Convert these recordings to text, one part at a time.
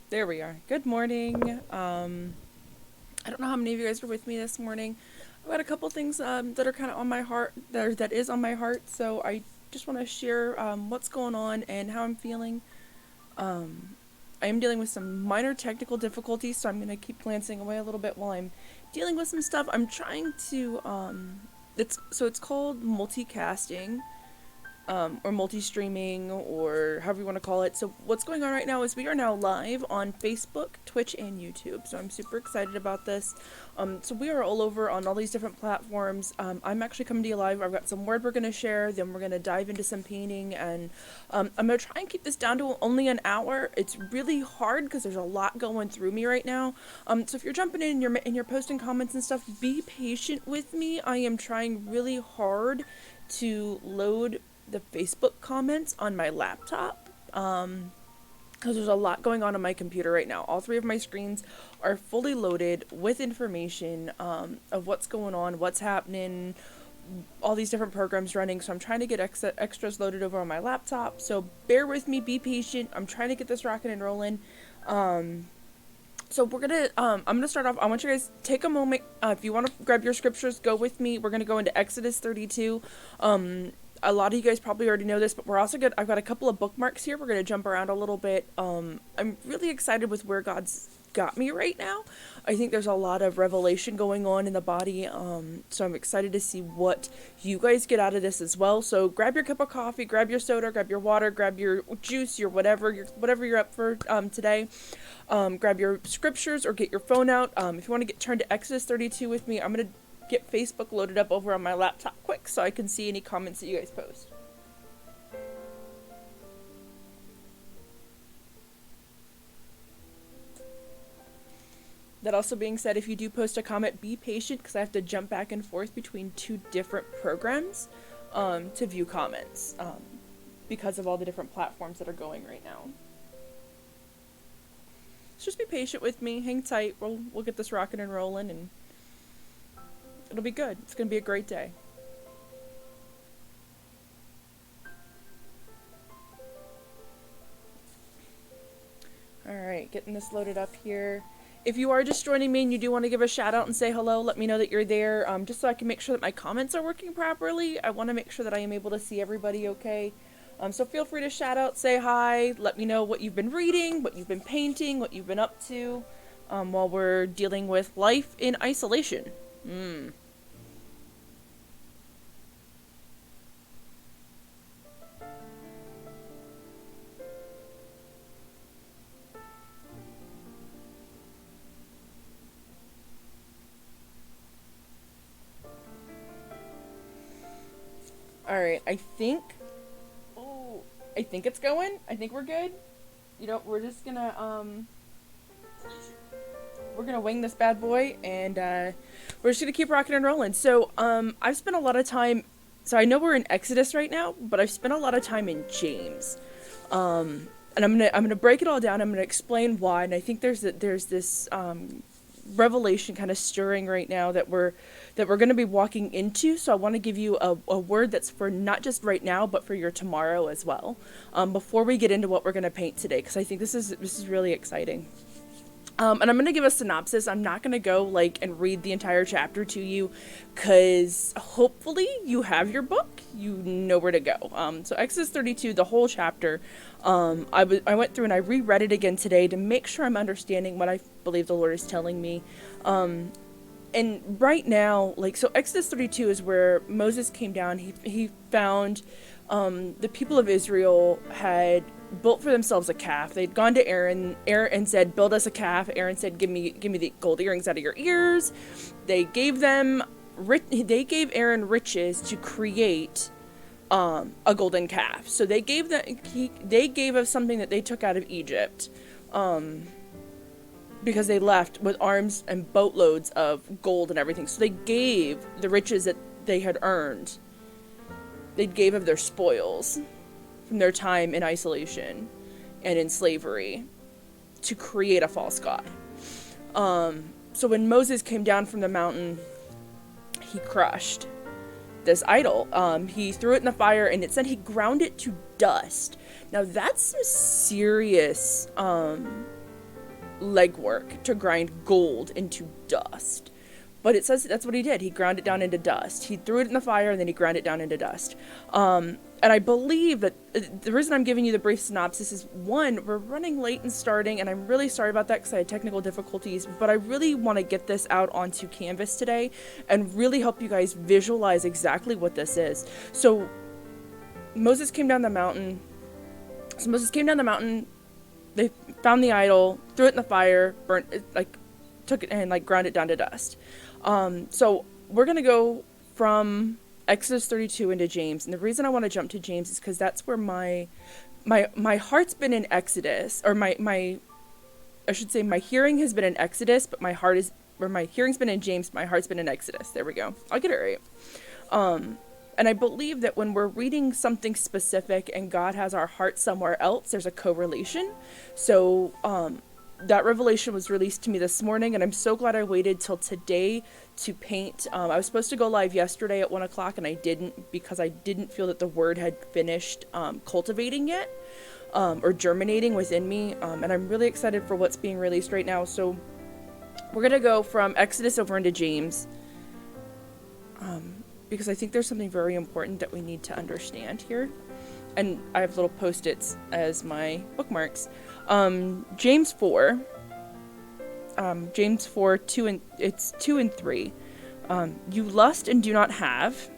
There we are. Good morning. I don't know how many of you guys are with me this morning. I've got a couple things that are kind of on my heart, that is on my heart. So I just want to share what's going on and how I'm feeling. Um, I am dealing with some minor technical difficulties, so I'm going to keep glancing away a little bit while I'm dealing with some stuff. I'm trying to. It's called multicasting, or multi-streaming, or however you want to call it. So what's going on right now is we are now live on Facebook, Twitch, and YouTube. So I'm super excited about this. So we are all over on all these different platforms. I'm actually coming to you live. I've got some word we're going to share. Then we're going to dive into some painting, and I'm going to try and keep this down to only an hour. It's really hard because there's a lot going through me right now. So if you're jumping in and you're posting comments and stuff, be patient with me. I am trying really hard to load the Facebook comments on my laptop, because there's a lot going on my computer right now. All three of my screens are fully loaded with information of what's going on, what's happening, all these different programs running. So I'm trying to get extras loaded over on my laptop. So bear with me, be patient. I'm trying to get this rocking and rolling. So I'm gonna start off. I want you guys to take a moment. If you want to grab your scriptures, go with me. We're gonna go into Exodus 32. A lot of you guys probably already know this, but we're also good. I've got a couple of bookmarks here. We're gonna jump around a little bit. I'm really excited with where God's got me right now. I think there's a lot of revelation going on in the body. So I'm excited to see what you guys get out of this as well. So grab your cup of coffee, grab your soda, grab your water, grab your juice, your whatever you're up for today. Grab your scriptures or get your phone out. If you want to get turned to Exodus 32 with me, I'm gonna get Facebook loaded up over on my laptop quick so I can see any comments that you guys post. That also being said, if you do post a comment, be patient because I have to jump back and forth between two different programs to view comments, because of all the different platforms that are going right now. So just be patient with me, hang tight, we'll get this rocking and rolling, and it'll be good. It's gonna be a great day. Alright, getting this loaded up here. If you are just joining me and you do want to give a shout out and say hello, let me know that you're there, just so I can make sure that my comments are working properly. I want to make sure that I am able to see everybody okay. So feel free to shout out, say hi, let me know what you've been reading, what you've been painting, what you've been up to, while we're dealing with life in isolation. Alright, I think it's going. I think we're good. We're just gonna, we're gonna wing this bad boy, and we're just gonna keep rocking and rolling. So I've spent a lot of time. So I know we're in Exodus right now, but I've spent a lot of time in James, and I'm gonna break it all down. I'm gonna explain why, and I think there's this revelation kind of stirring right now that we're going to be walking into. So I want to give you a word that's for not just right now, but for your tomorrow as well. Before we get into what we're going to paint today, because I think this is really exciting. And I'm going to give a synopsis. I'm not going to go and read the entire chapter to you, because hopefully you have your book, you know where to go. So Exodus 32, the whole chapter, I went through and I reread it again today to make sure I'm understanding what I believe the Lord is telling me. And right now, so Exodus 32 is where Moses came down. He found the people of Israel had built for themselves a calf. They'd gone to Aaron said, build us a calf. Aaron said, give me the gold earrings out of your ears. They gave Aaron riches to create a golden calf. So they gave us something that they took out of Egypt, because they left with arms and boatloads of gold and everything. So they gave the riches that they had earned. They gave of their spoils from their time in isolation and in slavery to create a false god. So when Moses came down from the mountain, he crushed this idol. He threw it in the fire, and it said he ground it to dust. Now that's some serious legwork to grind gold into dust. But it says that's what he did. He ground it down into dust. He threw it in the fire and then he ground it down into dust. And I believe that the reason I'm giving you the brief synopsis is, one, we're running late in starting, and I'm really sorry about that because I had technical difficulties, but I really want to get this out onto Canvas today and really help you guys visualize exactly what this is. So Moses came down the mountain. They found the idol, threw it in the fire, burnt it, took it and ground it down to dust. So we're going to go from Exodus 32 into James. And the reason I want to jump to James is because that's where my heart's been in Exodus, or my hearing has been in Exodus, but my hearing's been in James, my heart's been in Exodus. There we go. I'll get it right. And I believe that when we're reading something specific and God has our heart somewhere else, there's a correlation. So, that revelation was released to me this morning, and I'm so glad I waited till today to paint. I was supposed to go live yesterday at 1 o'clock, and I didn't because I didn't feel that the word had finished cultivating yet, or germinating within me. And I'm really excited for what's being released right now. So we're going to go from Exodus over into James, because I think there's something very important that we need to understand here. And I have little post-its as my bookmarks. James 4, 2 and 3. You lust and do not have.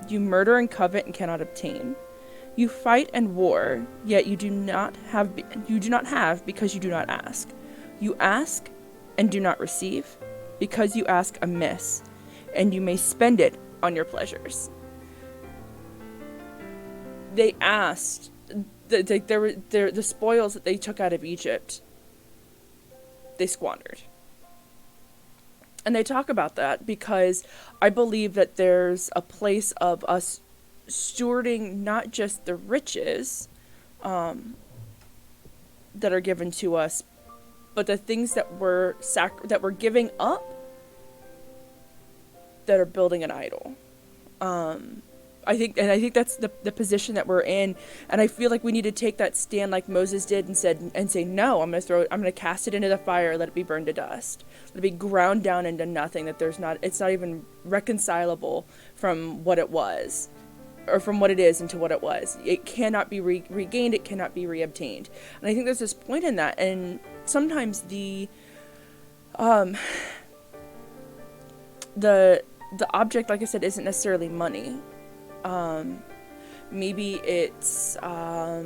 You murder and covet and cannot obtain. You fight and war, yet you do not have because you do not ask. You ask and do not receive, because you ask amiss, and you may spend it on your pleasures. They asked, the spoils that they took out of Egypt, they squandered. And they talk about that because I believe that there's a place of us stewarding not just the riches that are given to us, but the things that we're giving up that are building an idol. I think that's the position that we're in, and I feel like we need to take that stand like Moses did and say, no, I'm gonna cast it into the fire, let it be burned to dust, let it be ground down into nothing, that it's not even reconcilable from what it was, or from what it is into what it was. It cannot be regained, it cannot be reobtained. And I think there's this point in that, and sometimes the object, like I said, isn't necessarily money. Maybe it's, I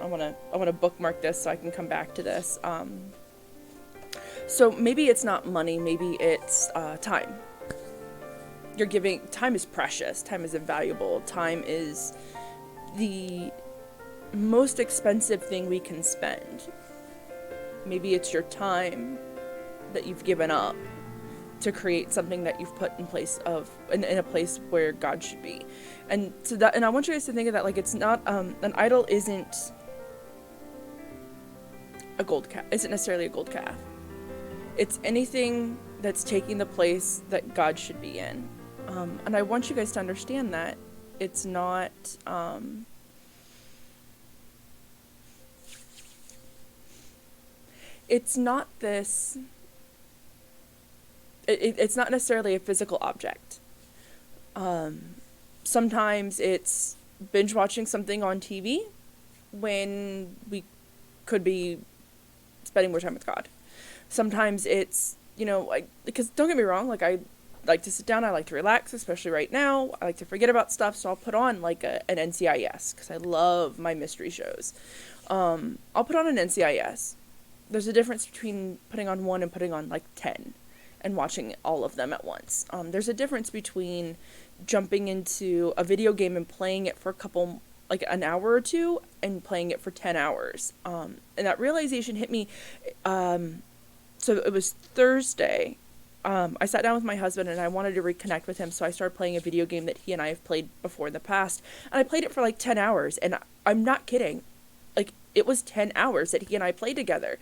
want to bookmark this so I can come back to this. So maybe it's not money, maybe it's, time. Time is precious, time is invaluable, time is the most expensive thing we can spend. Maybe it's your time that you've given up to create something that you've put in place in a place where God should be. And so that, and I want you guys to think of that, like, it's not, an idol isn't a gold calf, isn't necessarily a gold calf. It's anything that's taking the place that God should be in. And I want you guys to understand that it's not, it's not this, it's not necessarily a physical object. Sometimes it's binge watching something on TV when we could be spending more time with God. Sometimes it's, because don't get me wrong, like, I like to sit down, I like to relax, especially right now. I like to forget about stuff, so I'll put on like an NCIS because I love my mystery shows. I'll put on an NCIS. There's a difference between putting on one and putting on like 10 and watching all of them at once. There's a difference between jumping into a video game and playing it for an hour or two, and playing it for 10 hours. And that realization hit me. So it was Thursday. I sat down with my husband and I wanted to reconnect with him, so I started playing a video game that he and I have played before in the past. And I played it for like 10 hours, and I'm not kidding. Like, it was 10 hours that he and I played together.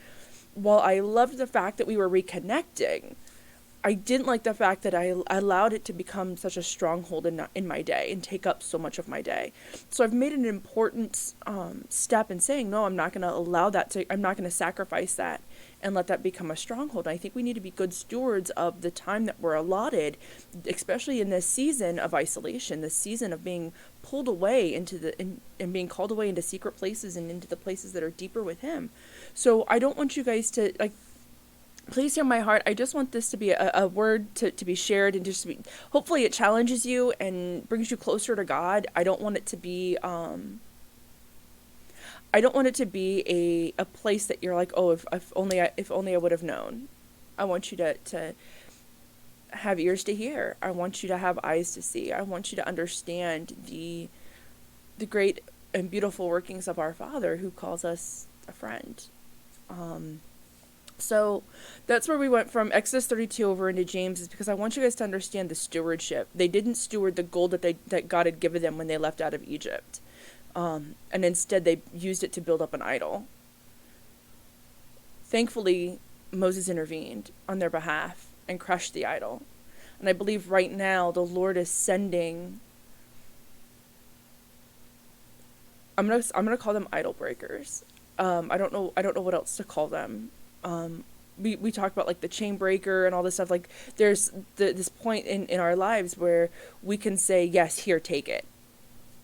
While I loved the fact that we were reconnecting, I didn't like the fact that I allowed it to become such a stronghold in my day and take up so much of my day. So I've made an important step in saying, no, I'm not going to allow that to, I'm not going to sacrifice that and let that become a stronghold. I think we need to be good stewards of the time that we're allotted, especially in this season of isolation, this season of being pulled away into and being called away into secret places and into the places that are deeper with Him. So I don't want you guys to, like, please hear my heart. I just want this to be a word to be shared and just to be, hopefully it challenges you and brings you closer to God. I don't want it to be, I don't want it to be a place that you're like, oh, if only I would have known. I want you to have ears to hear. I want you to have eyes to see. I want you to understand the great and beautiful workings of our Father who calls us a friend. So that's where we went from Exodus 32 over into James, is because I want you guys to understand the stewardship. They didn't steward the gold that God had given them when they left out of Egypt. And instead they used it to build up an idol. Thankfully, Moses intervened on their behalf and crushed the idol. And I believe right now the Lord is sending, I'm gonna call them idol breakers. I don't know what else to call them. We talk about like the chain breaker and all this stuff. Like there's this point in our lives where we can say, yes, here, take it.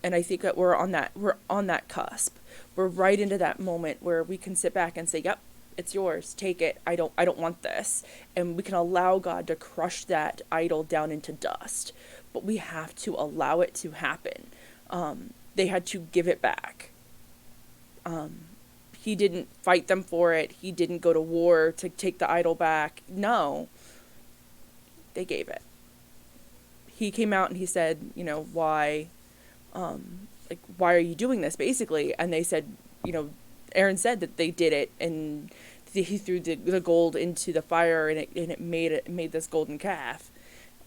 And I think that we're on that cusp. We're right into that moment where we can sit back and say, yep, it's yours, take it. I don't want this. And we can allow God to crush that idol down into dust. But we have to allow it to happen. They had to give it back. He didn't fight them for it. He didn't go to war to take the idol back. No, they gave it. He came out and he said, why, why are you doing this, basically? And they said, Aaron said that they did it, and he threw the gold into the fire, and it made this golden calf.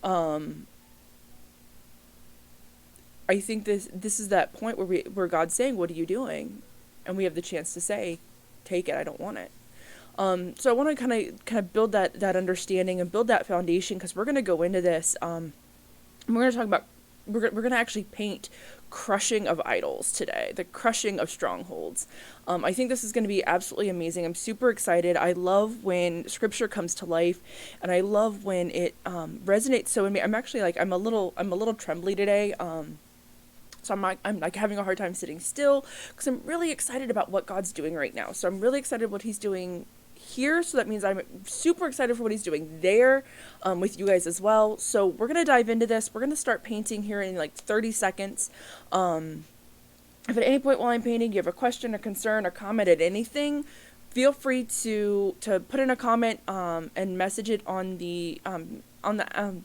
I think this is that point where God's saying, what are you doing? And we have the chance to say, take it, I don't want it. So I want to kind of build that understanding and build that foundation, because we're going to go into this. And we're going to talk about, we're going to actually paint crushing of idols today, the crushing of strongholds. I think this is going to be absolutely amazing. I'm super excited. I love when scripture comes to life, and I love when it resonates so in me. I'm actually like, I'm a little trembly today. So I'm like having a hard time sitting still, because I'm really excited about what God's doing right now. So I'm really excited what He's doing here. So that means I'm super excited for what He's doing there, with you guys as well. So we're going to dive into this. We're going to start painting here in like 30 seconds. If at any point while I'm painting you have a question or concern or comment at anything, feel free to put in a comment and message it on the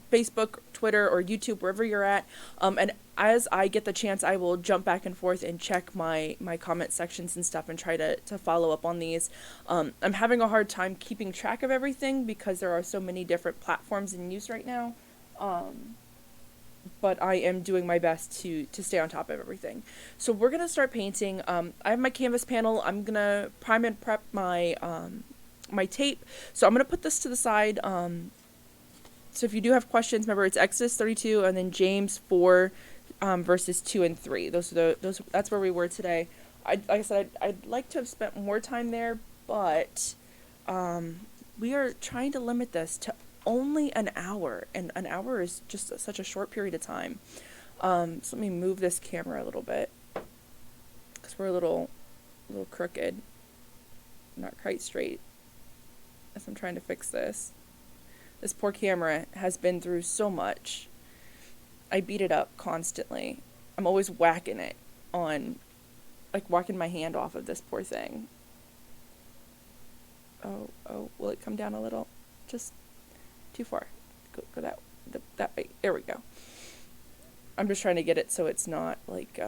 Facebook, Twitter, or YouTube, wherever you're at. And as I get the chance, I will jump back and forth and check my comment sections and stuff and try to follow up on these. I'm having a hard time keeping track of everything because there are so many different platforms in use right now. But I am doing my best to stay on top of everything. So we're going to start painting. I have my canvas panel. I'm going to prime and prep my my tape. So I'm going to put this to the side. So if you do have questions, remember it's Exodus 32 and then James 4, verses 2 and 3. That's where we were today. Like I said, I'd like to have spent more time there, but we are trying to limit this to only an hour, and an hour is just such a short period of time. So let me move this camera a little bit, because we're a little crooked, not quite straight, as I'm trying to fix this. This poor camera has been through so much. I beat it up constantly. I'm always whacking it on, like whacking my hand off of this poor thing. Oh, will it come down a little? Just too far. Go that way. There we go. I'm just trying to get it so it's not like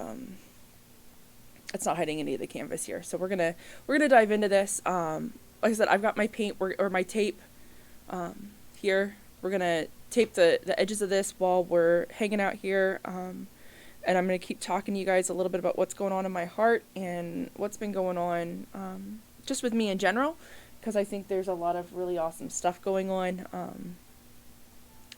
it's not hiding any of the canvas here. So we're gonna dive into this. Like I said, I've got my paint or my tape here. We're gonna tape the edges of this while we're hanging out here, and I'm gonna keep talking to you guys a little bit about what's going on in my heart and what's been going on just with me in general, because I think there's a lot of really awesome stuff going on.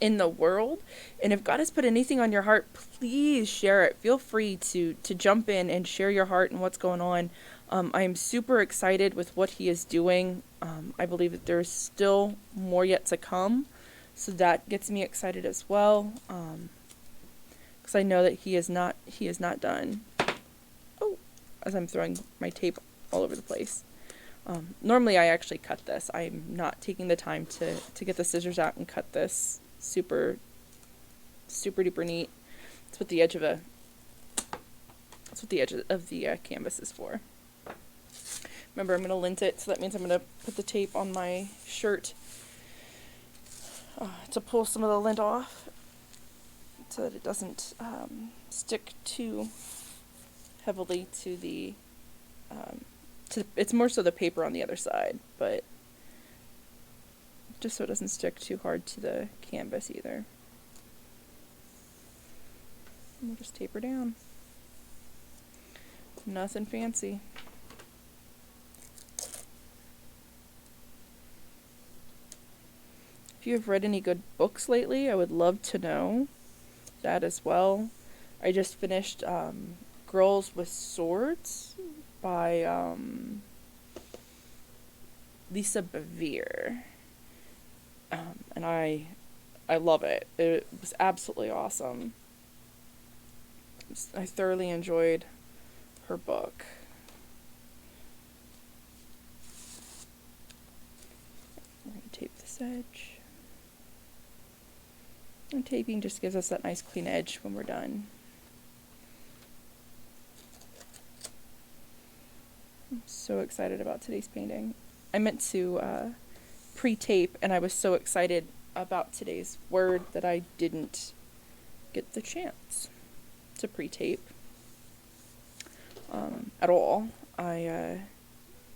in the world. And if God has put anything on your heart, please share it. Feel free to jump in and share your heart and what's going on. I am super excited with what he is doing. I believe that there's still more yet to come, so that gets me excited as well. Because I know that he is not done. Oh, as I'm throwing my tape all over the place. Normally I actually cut this. I'm not taking the time to get the scissors out and cut this super duper neat. That's what the edge of the canvas is for. Remember, I'm going to lint it, so that means I'm going to put the tape on my shirt to pull some of the lint off so that it doesn't stick too heavily to the it's more so the paper on the other side, but just so it doesn't stick too hard to the canvas either. And we'll just taper down. Nothing fancy. If you have read any good books lately, I would love to know that as well. I just finished Girls with Swords by Lisa Bevere. And I love it. It was absolutely awesome. I thoroughly enjoyed her book. We're going to tape this edge. And taping just gives us that nice clean edge when we're done. I'm so excited about today's painting. I meant to pre-tape, and I was so excited about today's word that I didn't get the chance to pre-tape at all. I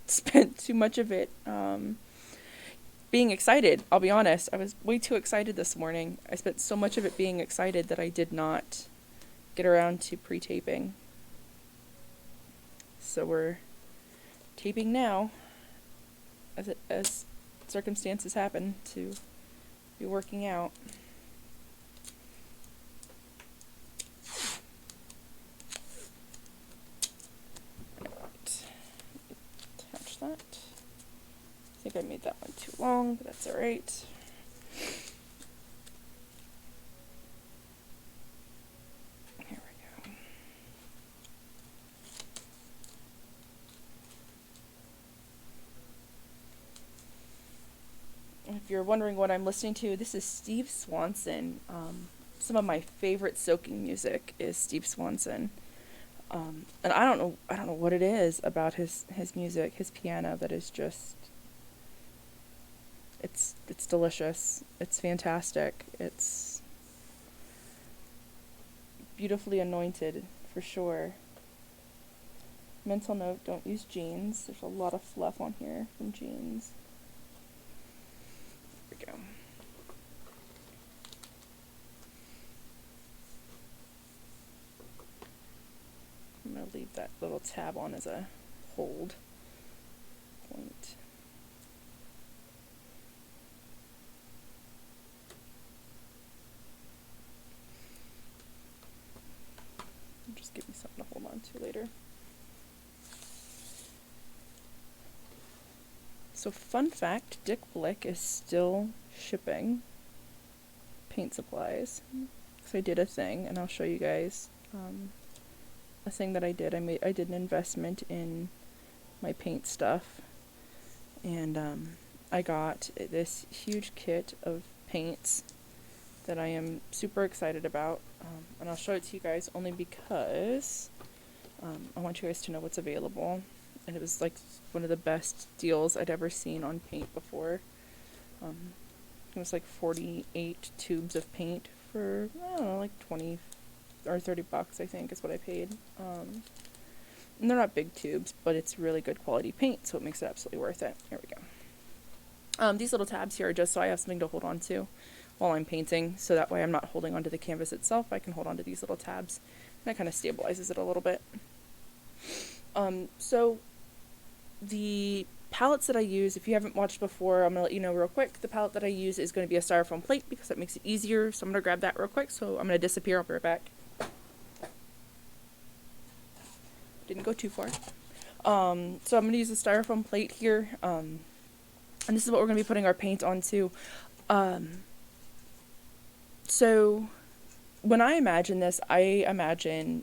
spent too much of it being excited. I'll be honest, I was way too excited this morning. I spent so much of it being excited that I did not get around to pre-taping. So we're taping now, as circumstances happen to be working out. Right. Attach that. I think I made that one too long, but that's alright. Here we go. If you're wondering what I'm listening to, this is Steve Swanson. Some of my favorite soaking music is Steve Swanson. And I don't know what it is about his music, his piano, that is just, it's delicious. It's fantastic. It's beautifully anointed, for sure. Mental note, don't use jeans. There's a lot of fluff on here from jeans. There we go. I'm going to leave that little tab on as a hold point. Just give me something to hold on to later. So fun fact, Dick Blick is still shipping paint supplies. So I did a thing, and I'll show you guys a thing that I did. I did an investment in my paint stuff, and I got this huge kit of paints that I am super excited about, and I'll show it to you guys only because I want you guys to know what's available. And it was like one of the best deals I'd ever seen on paint before. It was like 48 tubes of paint for, I don't know, like 20 or 30 bucks, I think, is what I paid. And they're not big tubes, but it's really good quality paint, so it makes it absolutely worth it. Here we go. These little tabs here are just so I have something to hold on to while I'm painting, so that way I'm not holding onto the canvas itself. I can hold onto these little tabs, and that kind of stabilizes it a little bit. So the palettes that I use, if you haven't watched before, I'm going to let you know real quick. The palette that I use is going to be a styrofoam plate because that makes it easier. So I'm going to grab that real quick. So I'm going to disappear. I'll be right back. Didn't go too far. So I'm going to use a styrofoam plate here. And this is what we're going to be putting our paint onto. So when I imagine this, I imagine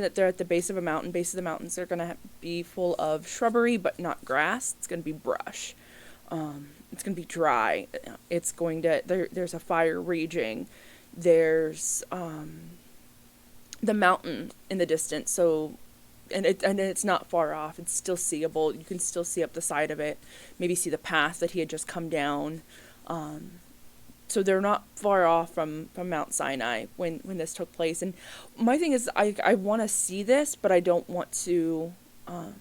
that they're at the base of a mountain. Base of the mountains, they're going to be full of shrubbery, but not grass. It's going to be brush. It's going to be dry. It's going to, there's a fire raging. There's the mountain in the distance. So, and it's not far off. It's still seeable. You can still see up the side of it. Maybe see the path that he had just come down. So they're not far off from Mount Sinai when this took place. And my thing is, I want to see this, but I don't want to, don't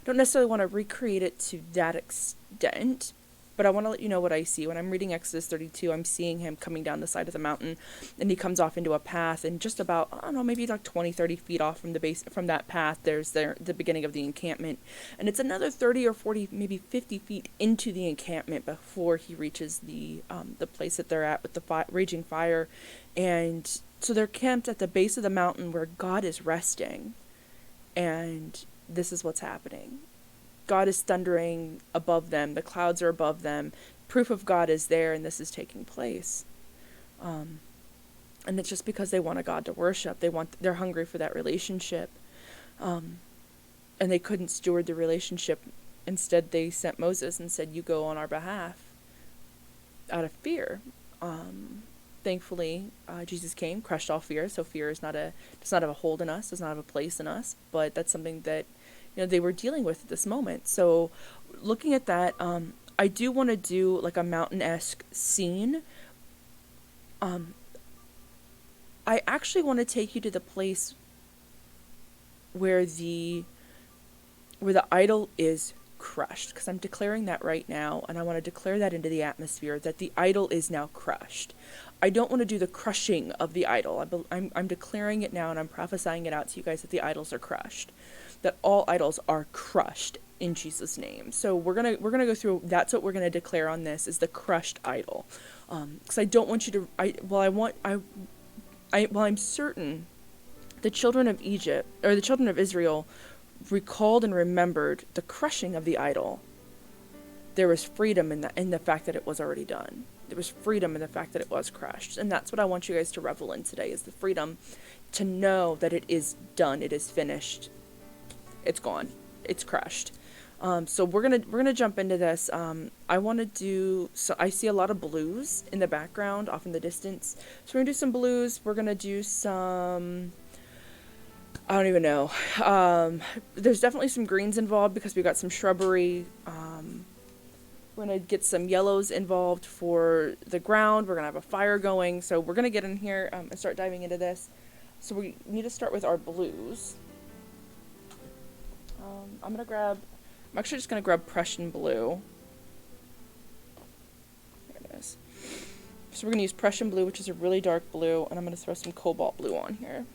necessarily want to recreate it to that extent. But I want to let you know what I see. When I'm reading Exodus 32, I'm seeing him coming down the side of the mountain, and he comes off into a path, and just about, I don't know, maybe like 20, 30 feet off from the base, from that path, there's the beginning of the encampment. And it's another 30 or 40, maybe 50 feet into the encampment before he reaches the place that they're at with the raging fire. And so they're camped at the base of the mountain where God is resting. And this is what's happening. God is thundering above them. The clouds are above them. Proof of God is there, and this is taking place. And it's just because they want a God to worship. They're hungry for that relationship. And they couldn't steward the relationship. Instead, they sent Moses and said, "You go on our behalf," out of fear. Thankfully, Jesus came, crushed all fear. So fear does not have a hold in us, does not have a place in us. But that's something that they were dealing with at this moment. So looking at that, I do want to do like a mountain-esque scene. I actually want to take you to the place where the idol is crushed, because I'm declaring that right now, and I want to declare that into the atmosphere, that the idol is now crushed. I don't want to do the crushing of the idol. I'm declaring it now, and I'm prophesying it out to you guys that the idols are crushed. That all idols are crushed in Jesus' name. So we're gonna go through. That's what we're gonna declare on this, is the crushed idol, because I don't want you to. I'm certain the children of Egypt, or the children of Israel, recalled and remembered the crushing of the idol. There was freedom in the fact that it was already done. There was freedom in the fact that it was crushed, and that's what I want you guys to revel in today, is the freedom to know that it is done. It is finished. It's gone. It's crushed. So we're gonna jump into this. I want to do. So I see a lot of blues in the background, off in the distance. So we're gonna do some blues. We're gonna do some. I don't even know. There's definitely some greens involved because we got some shrubbery. We're gonna get some yellows involved for the ground. We're gonna have a fire going. So we're gonna get in here and start diving into this. So we need to start with our blues. I'm actually just going to grab Prussian blue. There it is. So we're going to use Prussian blue, which is a really dark blue, and I'm going to throw some cobalt blue on here.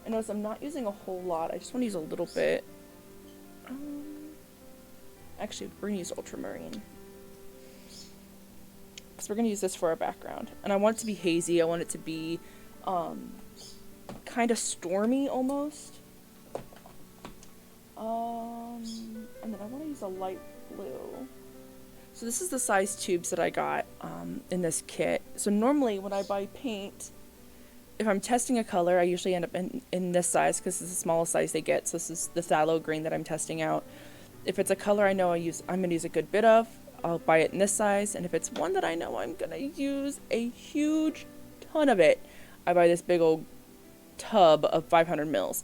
And notice I'm not using a whole lot. I just want to use a little bit. Actually, we're going to use ultramarine, because we're going to use this for our background. And I want it to be hazy. I want it to be kind of stormy almost. And then I want to use a light blue. So this is the size tubes that I got in this kit. So normally when I buy paint, if I'm testing a color, I usually end up in this size, because this is the smallest size they get. So this is the phthalo green that I'm testing out. If it's a color I know I'm going to use a good bit of, I'll buy it in this size. And if it's one that I know I'm going to use a huge ton of it, I buy this big old tub of 500 mils.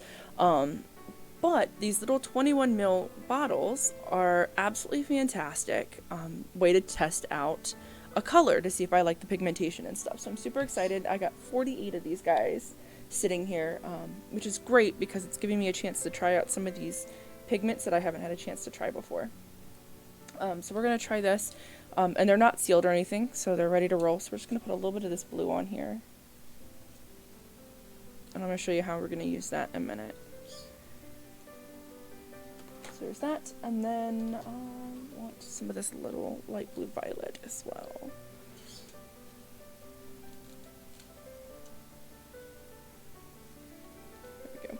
But these little 21 ml bottles are absolutely fantastic way to test out a color to see if I like the pigmentation and stuff. So I'm super excited. I got 48 of these guys sitting here, which is great because it's giving me a chance to try out some of these pigments that I haven't had a chance to try before. So we're going to try this, and they're not sealed or anything, so they're ready to roll. So we're just going to put a little bit of this blue on here. And I'm going to show you how we're going to use that in a minute. So there's that, and then I want some of this little light blue violet as well. There we go.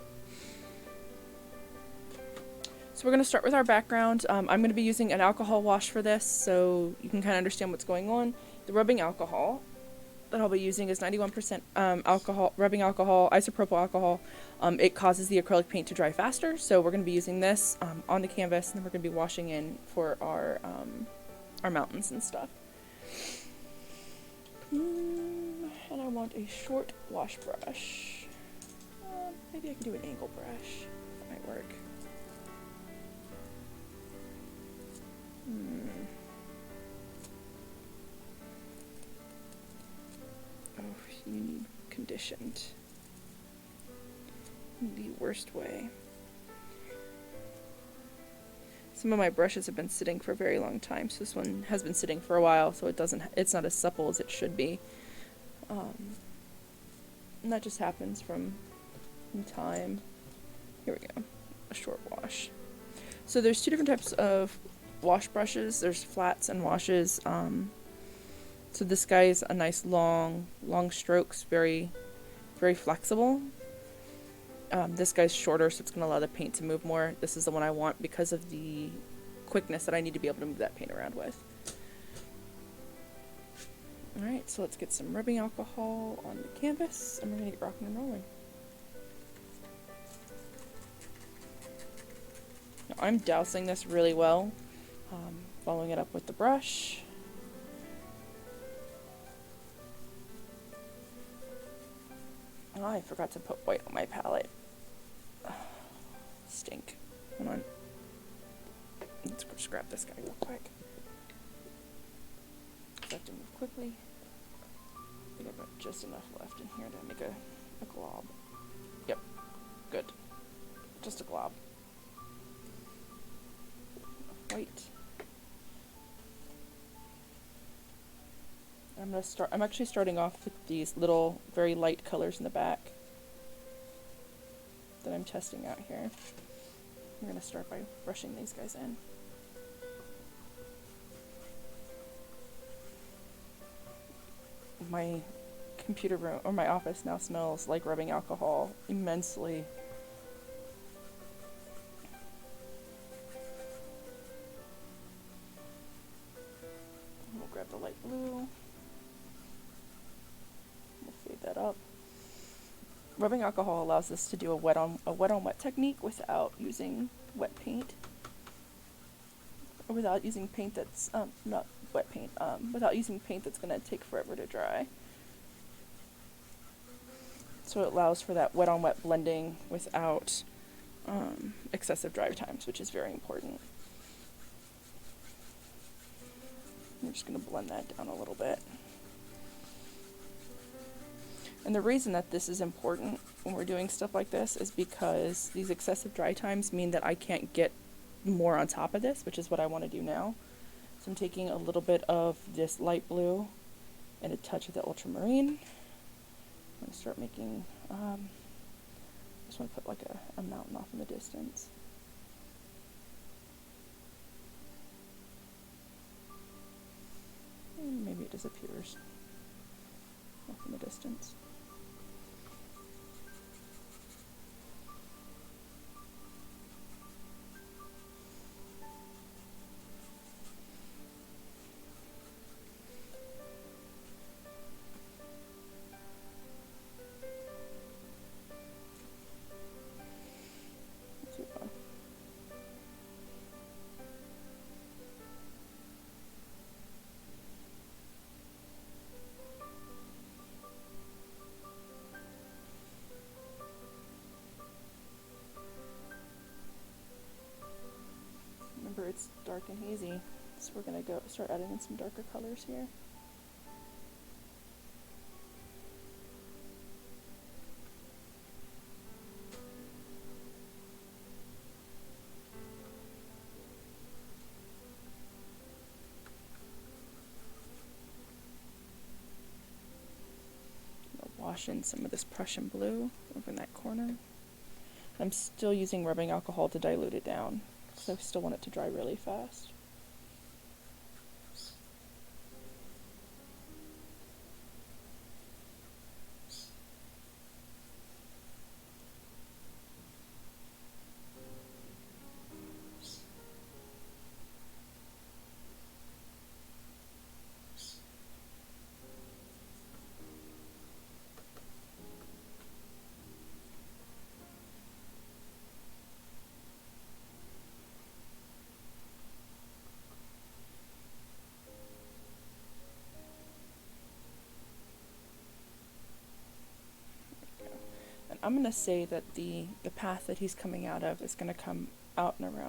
So we're going to start with our background. I'm going to be using an alcohol wash for this, so you can kind of understand what's going on. The rubbing alcohol that I'll be using is 91% rubbing alcohol, isopropyl alcohol. It causes the acrylic paint to dry faster, so we're going to be using this on the canvas, and then we're going to be washing in for our mountains and stuff. And I want a short wash brush. Maybe I can do an angle brush. That might work. Oh, you need conditioned. In the worst way. Some of my brushes have been sitting for a very long time, so this one has been sitting for a while, so it's not as supple as it should be. And that just happens from time. Here we go. A short wash. So there's two different types of wash brushes. There's flats and washes. So this guy is a nice long strokes, very, very flexible. This guy's shorter, so it's going to allow the paint to move more. This is the one I want because of the quickness that I need to be able to move that paint around with. Alright, so let's get some rubbing alcohol on the canvas, and we're going to get rocking and rolling. Now, I'm dousing this really well, following it up with the brush. Oh, I forgot to put white on my palette. Stink. Hold on. Let's just grab this guy real quick. I have to move quickly. I think I've got just enough left in here to make a glob. Yep. Good. Just a glob. White. I'm actually starting off with these little, very light colors in the back that I'm testing out here. I'm going to start by brushing these guys in. My computer room, or my office now smells like rubbing alcohol immensely. We'll grab the light blue. That up. Rubbing alcohol allows us to do a wet on wet technique without using wet paint, or without using paint that's not wet paint. Without using paint that's going to take forever to dry. So it allows for that wet on wet blending without excessive dry times, which is very important. I'm just going to blend that down a little bit. And the reason that this is important when we're doing stuff like this is because these excessive dry times mean that I can't get more on top of this, which is what I want to do now. So I'm taking a little bit of this light blue and a touch of the ultramarine. I'm going to start making, I just want to put like a mountain off in the distance. And maybe it disappears off in the distance. Remember, it's dark and hazy, so we're going to start adding in some darker colors here. Wash in some of this Prussian blue over in that corner. I'm still using rubbing alcohol to dilute it down, because I still want it to dry really fast. And I'm going to say that the path that he's coming out of is going to come out and around